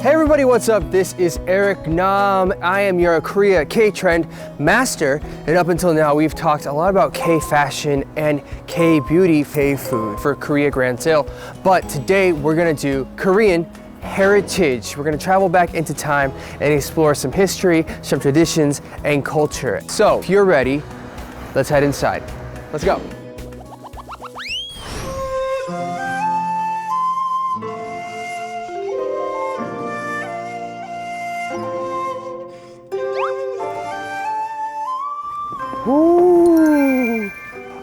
Hey everybody, what's up? This is Eric Nam. I am your Korea K-trend master, and up until now we've talked a lot about K-fashion and K-beauty, K-food for Korea Grand Sale. But today we're gonna do Korean heritage. We're gonna travel back into time and explore some history, some traditions, and culture. So if you're ready, let's head inside. Let's go. Ooh.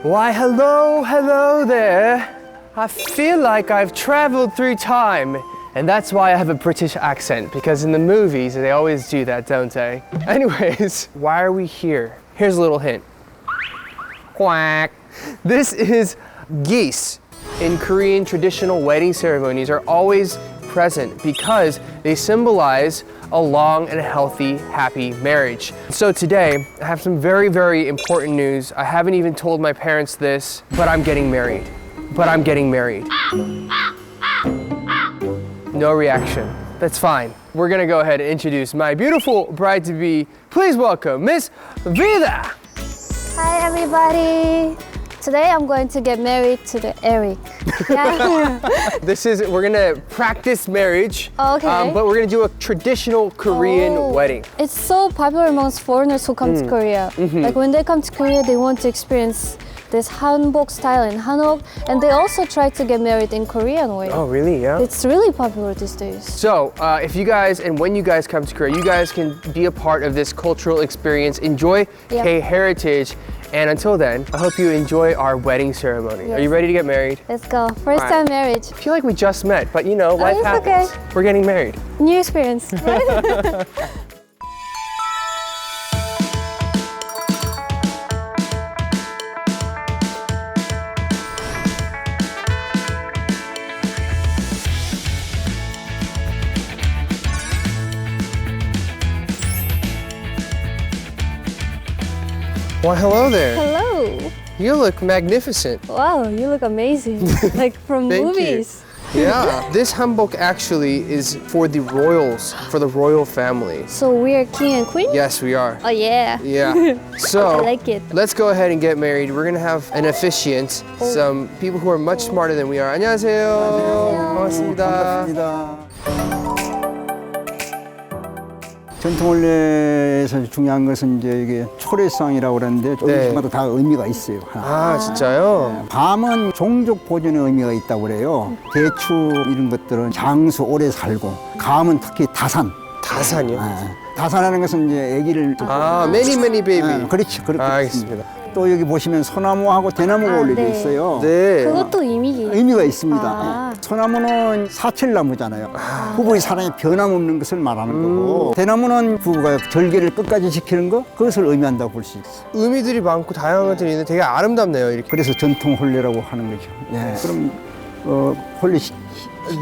Why, hello there. I feel like I've traveled through time. And that's why I have a British accent, because in the movies, they always do that, don't they? Anyways, why are we here? Here's a little hint. Quack. This is geese. In Korean traditional wedding ceremonies are always present because they symbolize a long and healthy, happy marriage. So today, I have some very, very important news. I haven't even told my parents this, but I'm getting married. No reaction. That's fine. We're gonna go ahead and introduce my beautiful bride-to-be. Please welcome Miss Vida. Hi everybody. Today I'm going to get married to the Eric. Yeah. We're gonna practice marriage, Okay. but we're gonna do a traditional Korean wedding. It's so popular amongst foreigners who come to Korea. Like when they come to Korea, they want to experience this hanbok style in Hanok, and they also try to get married in Korean way. Oh, really? Yeah. It's really popular these days. So, if you guys, and when you guys come to Korea, you guys can be a part of this cultural experience, enjoy K-heritage, and until then, I hope you enjoy our wedding ceremony. Yes. Are you ready to get married? Let's go. First time marriage. I feel like we just met, but you know, life it's happens. okay. We're getting married. New experience, right? Well, hello there. Hello. You look magnificent. Wow, you look amazing. Like from Thank movies. You. Yeah. This hanbok actually is for the royals, for the royal family. So we are king and queen? Yes, we are. Oh yeah. Yeah. So I like it. let's go ahead and get married. We're gonna have an officiant, some people who are much smarter than we are. 안녕하세요. 반갑습니다. 전통원래에서 중요한 것은 이제 이게 초래상이라고 그러는데 조금씩마다 다 의미가 있어요. 아, 진짜요? 밤은 종족 보존의 의미가 있다고 그래요. 대추 이런 것들은 장수 오래 살고, 감은 특히 다산. 다산이요? 다산하는 것은 이제 아기를 many baby. 그렇지, 그렇게 알겠습니다. 또 여기 보시면 소나무하고 대나무가 올려져 있어요. 네. 그것도 의미가 있습니다. 소나무는 사철나무잖아요. 부부의 사랑에 변함없는 것을 말하는 거고, 대나무는 부부가 절개를 끝까지 지키는 거, 그것을 의미한다고 볼 수 있어요. 의미들이 많고 다양한 것들이 있는데 되게 아름답네요, 이렇게. 그래서 전통 혼례라고 하는 거죠. 예. 그럼 혼례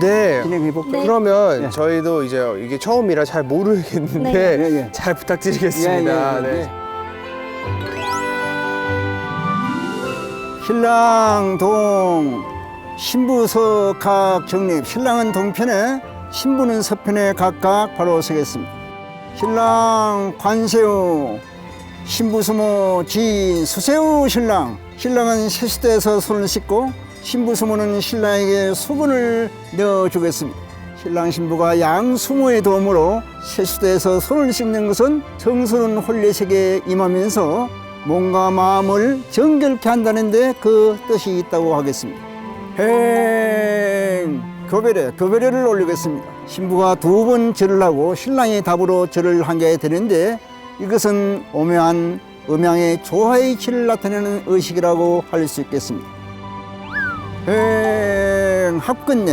네. 진행해 볼까요? 그러면 저희도 이제 이게 처음이라 잘 모르겠는데 잘 부탁드리겠습니다. 네. 신랑 동 신부 서각 정립. 신랑은 동편에, 신부는 서편에 각각 바로 서겠습니다. 신랑 관세우, 신부 수모 지 수세우 신랑. 신랑은 세수대에서 손을 씻고 신부 수모는 신랑에게 수분을 넣어주겠습니다. 신랑 신부가 양 수모의 도움으로 세수대에서 손을 씻는 것은 정스러운 혼례색에 임하면서 몸과 마음을 정결케 한다는 데 그 뜻이 있다고 하겠습니다. 교배례를 올리겠습니다. 신부가 2번 절을 하고 신랑이 답으로 절을 하게 되는데, 이것은 오묘한 음양의 조화의 질을 나타내는 의식이라고 할 수 있겠습니다.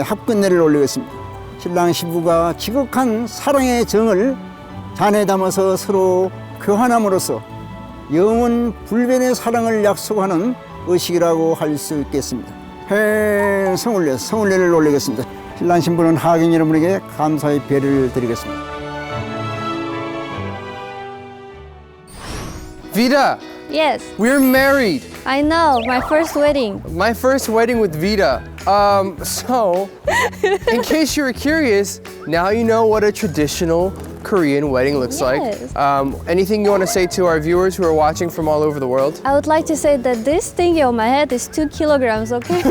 합근례를 올리겠습니다. 신랑 신부가 지극한 사랑의 정을 잔에 담아서 서로 교환함으로써 영원 불변의 사랑을 약속하는 의식이라고 할 수 있겠습니다. 성울례를 올리겠습니다. 신랑 신부는 하객 여러분에게 감사의 배를 드리겠습니다. Vida, Yes, we're married. I know. My first wedding. My first wedding with Vida. So, in case you were curious, now you know what a traditional Korean wedding looks like. Yes. Anything you want to say to our viewers who are watching from all over the world? I would like to say that this thingy on my head is 2 kilograms, okay?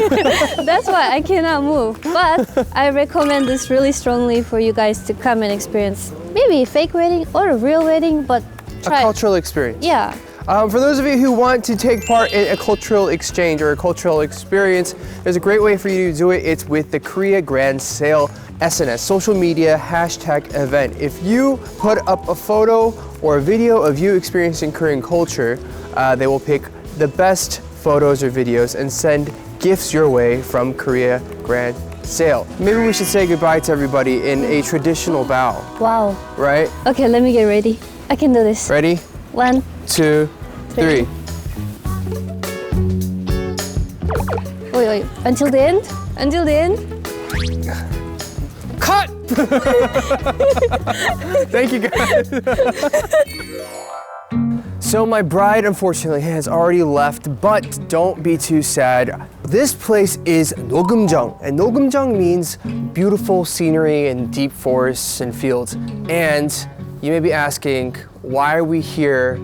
That's why I cannot move. But I recommend this really strongly for you guys to come and experience maybe a fake wedding or a real wedding, but A try. cultural experience. Yeah. For those of you who want to take part in a cultural exchange or a cultural experience, there's a great way for you to do it. It's with the Korea Grand Sale SNS, social media hashtag event. If you put up a photo or a video of you experiencing Korean culture, they will pick the best photos or videos and send gifts your way from Korea Grand Sale. Maybe we should say goodbye to everybody in a traditional bow, Wow. right? Okay, let me get ready. I can do this. Ready? 1, 2, 3. wait. Until the end? Until the end? Cut! Thank you guys. So my bride unfortunately has already left, but don't be too sad. This place is Nogeumjeong, and Nogeumjeong means beautiful scenery and deep forests and fields. And you may be asking, why are we here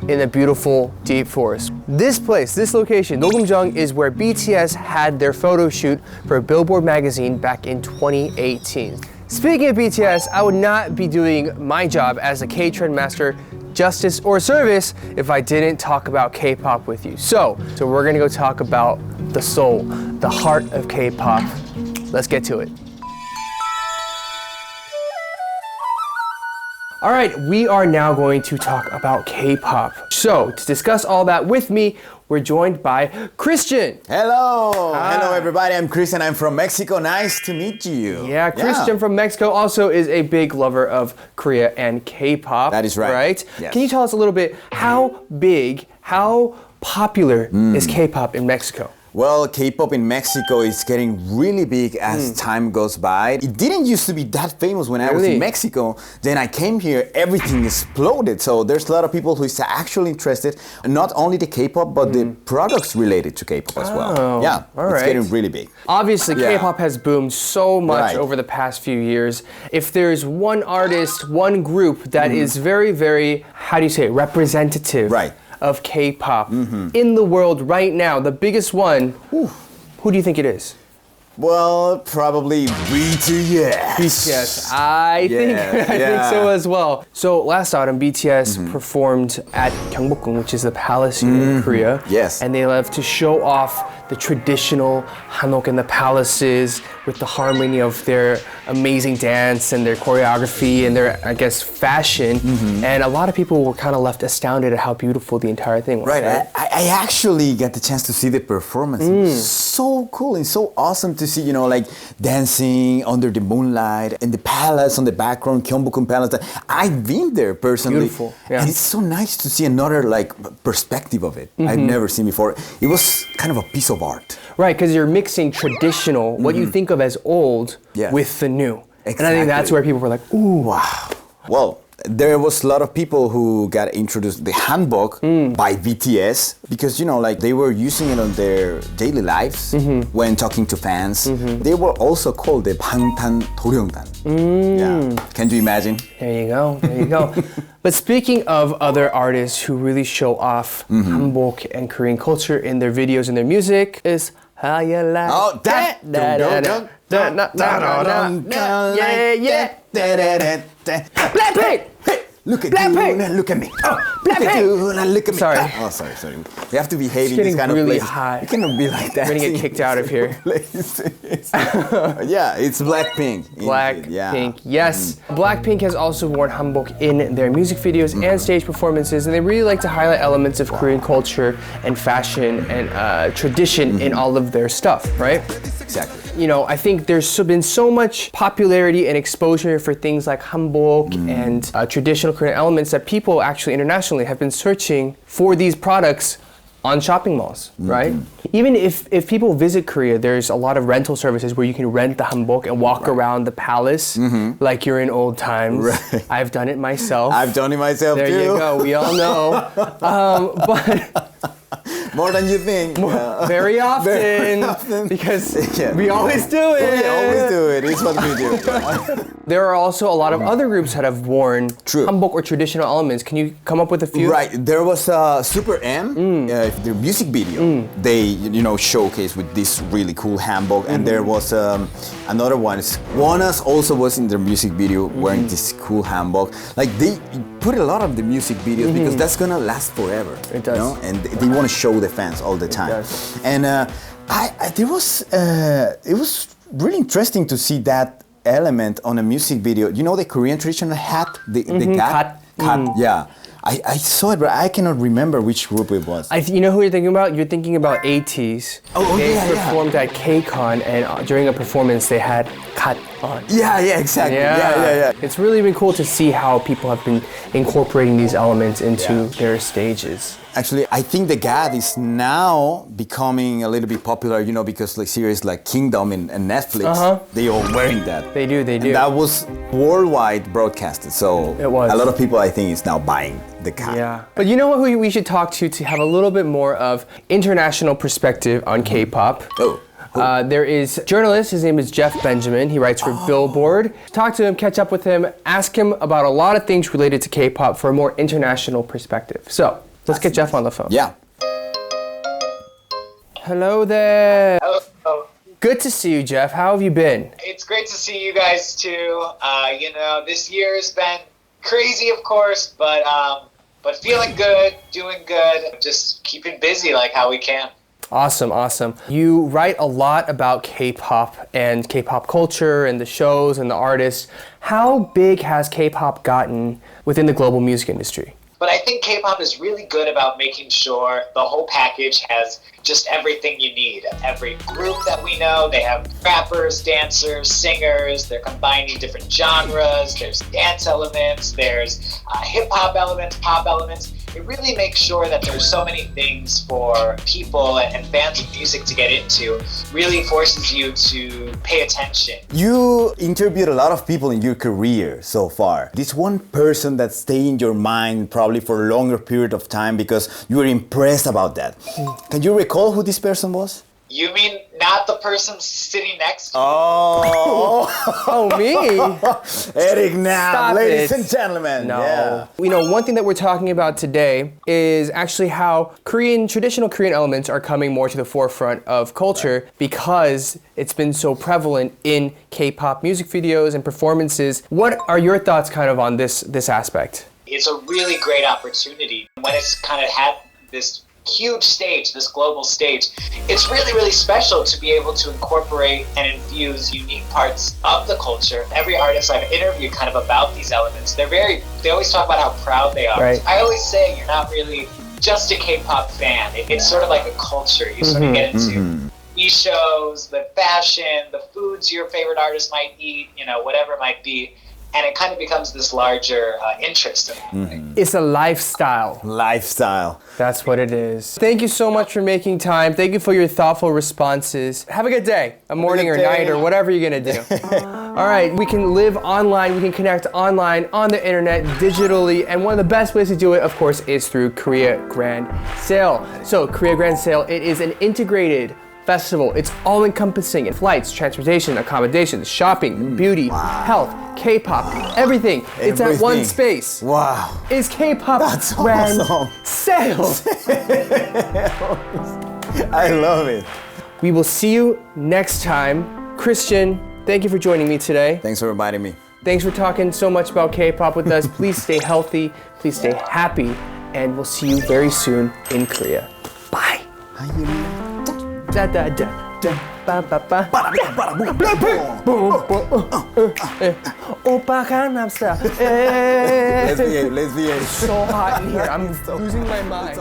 in a beautiful deep forest? This place, this location, Nogeumjeong, is where BTS had their photo shoot for Billboard magazine back in 2018. Speaking of BTS, I would not be doing my job as a K-Trend master justice or service if I didn't talk about K-pop with you. So we're gonna go talk about the soul, the heart of K-pop. Let's get to it. All right, we are now going to talk about K-pop. So to discuss all that with me, we're joined by Christian. Hello. Hi. Hello, everybody. I'm Christian. I'm from Mexico. Nice to meet you. Yeah, Christian from Mexico also is a big lover of Korea and K-pop. That is right. Right? Yes. Can you tell us a little bit how big, how popular is K-pop in Mexico? Well, K-pop in Mexico is getting really big as time goes by. It didn't used to be that famous when I was Really? in Mexico. Then I came here, everything exploded. So there's a lot of people who is actually interested, not only the K-pop, but the products related to K-pop as well. Oh, Yeah, all it's right. getting really big. Obviously, Yeah. K-pop has boomed so much Right. over the past few years. If there's one artist, one group that is very, very, how do you say it, representative Right. of K-pop in the world right now, the biggest one, who do you think it is? Well, probably BTS. BTS. I think so as well. So last autumn, BTS performed at Gyeongbokgung, which is the palace here in Korea. Yes. And they love to show off the traditional Hanok and the palaces with the harmony of their amazing dance and their choreography and their, I guess, fashion. And a lot of people were kind of left astounded at how beautiful the entire thing was. Right, I actually got the chance to see the performance. It was so cool and so awesome to see, like dancing under the moonlight in the palace on the background, Gyeongbokgung Palace. I've been there personally. Beautiful, yeah. And it's so nice to see another perspective of it. I've never seen before. It was kind of a piece of art. Right, because you're mixing traditional, what you think of as old, Yes. with the new. And I think that's Exactly. where people were like, ooh. Wow. Well, there was a lot of people who got introduced the hanbok by BTS because they were using it on their daily lives when talking to fans. They were also called the 방탄도령단. Yeah. Can you imagine? There you go, there you go. But speaking of other artists who really show off hanbok and Korean culture in their videos and their music is how you like Oh, that. yeah. BLACKPINK! Look at BLACKPINK! you, now look at me. Oh, look BLACKPINK! at you, now look at me. Sorry. Oh, sorry. We have to behave in getting this kind really of place. high. You cannot be like that. We're gonna get kicked out of here. Yeah, it's BLACKPINK. BLACKPINK, Yeah. yes. BLACKPINK has also worn hanbok in their music videos and stage performances, and they really like to highlight elements of Korean culture and fashion and tradition in all of their stuff, right? Exactly. I think there's been so much popularity and exposure for things like hanbok and traditional traditional Korean elements that people actually internationally have been searching for these products on shopping malls, right? Even if people visit Korea, there's a lot of rental services where you can rent the hanbok and walk around the palace like you're in old times. Right. I've done it myself. I've done it myself There too. you go. We all know. But More than you think. Yeah. very often, Very often. because Yeah. we always do it. We always do it. It's what we do. There are also a lot of other groups that have worn True. hanbok or traditional elements. Can you come up with a few? Right. There was SuperM, the music video. They, showcased with this really cool hanbok, and there was another one. Wana's also was in their music video wearing this cool hanbok. Like they put a lot of the music videos because that's gonna last forever. It does. And they want to show the fans all the time. does. And it was really interesting to see that element on a music video. You know the Korean traditional hat, the gat? Gat. Yeah. I saw it, but I cannot remember which group it was. You know who you're thinking about? You're thinking about ATs. Oh, they yeah, yeah. performed at KCON, and during a performance, they had kat on. Yeah, exactly. Yeah. It's really been cool to see how people have been incorporating these elements into their stages. Actually, I think the GAD is now becoming a little bit popular, because like series like Kingdom and Netflix, they all wearing that. They do. And that was worldwide broadcasted, so It was. a lot of people I think is now buying the GAD. Yeah. But you know what who we should talk to have a little bit more of international perspective on K-pop? Oh. There is a journalist, his name is Jeff Benjamin. He writes for Billboard. Talk to him, catch up with him, ask him about a lot of things related to K-pop for a more international perspective. So, let's get Jeff on the phone. Yeah. Hello there. Hello. Good to see you, Jeff. How have you been? It's great to see you guys too. This year's been crazy, of course, but feeling good, doing good, just keeping busy like how we can. Awesome. You write a lot about K-pop and K-pop culture and the shows and the artists. How big has K-pop gotten within the global music industry? But I think K-pop is really good about making sure the whole package has just everything you need. Every group that we know, they have rappers, dancers, singers, they're combining different genres, there's dance elements, there's hip-hop elements, pop elements. It really makes sure that there's so many things for people and fans of music to get into. Really forces you to pay attention. You interviewed a lot of people in your career so far. This one person that stayed in your mind probably for a longer period of time because you were impressed about that. Can you recall who this person was? You mean not the person sitting next to you? Oh, Oh, me? Eric now, Stop ladies it. and gentlemen. No. Yeah. One thing that we're talking about today is actually how traditional Korean elements are coming more to the forefront of culture because it's been so prevalent in K-pop music videos and performances. What are your thoughts kind of on this aspect? It's a really great opportunity. When it's kind of had this huge stage, this global stage, it's really, really special to be able to incorporate and infuse unique parts of the culture. Every artist I've interviewed kind of about these elements, they always talk about how proud they are. Right. I always say you're not really just a K-pop fan. It's sort of like a culture. You sort of get into these shows, the fashion, the foods your favorite artist might eat, whatever it might be. And it kind of becomes this larger interest in it. It's a lifestyle. Lifestyle. That's what it is. Thank you so much for making time. Thank you for your thoughtful responses. Have a good day, a morning or good day. night or whatever you're gonna do. All right, we can live online, we can connect online, on the internet, digitally, and one of the best ways to do it, of course, is through Korea Grand Sale. So Korea Grand Sale, it is an integrated festival. It's all-encompassing in flights, transportation, accommodations, shopping, beauty, health, K-pop, everything. It's at one Everything. space. Wow. It's K-pop That's Grand awesome. Sale. I love it. We will see you next time. Christian, thank you for joining me today. Thanks for inviting me. Thanks for talking so much about K-pop with us. Please stay healthy, please stay happy, and we'll see you very soon in Korea. Bye. Da da da da ba ba ba. Blackpink. Boom boom. Oppa Gangnam Style. Let's behave. So hot in here. I'm losing my mind.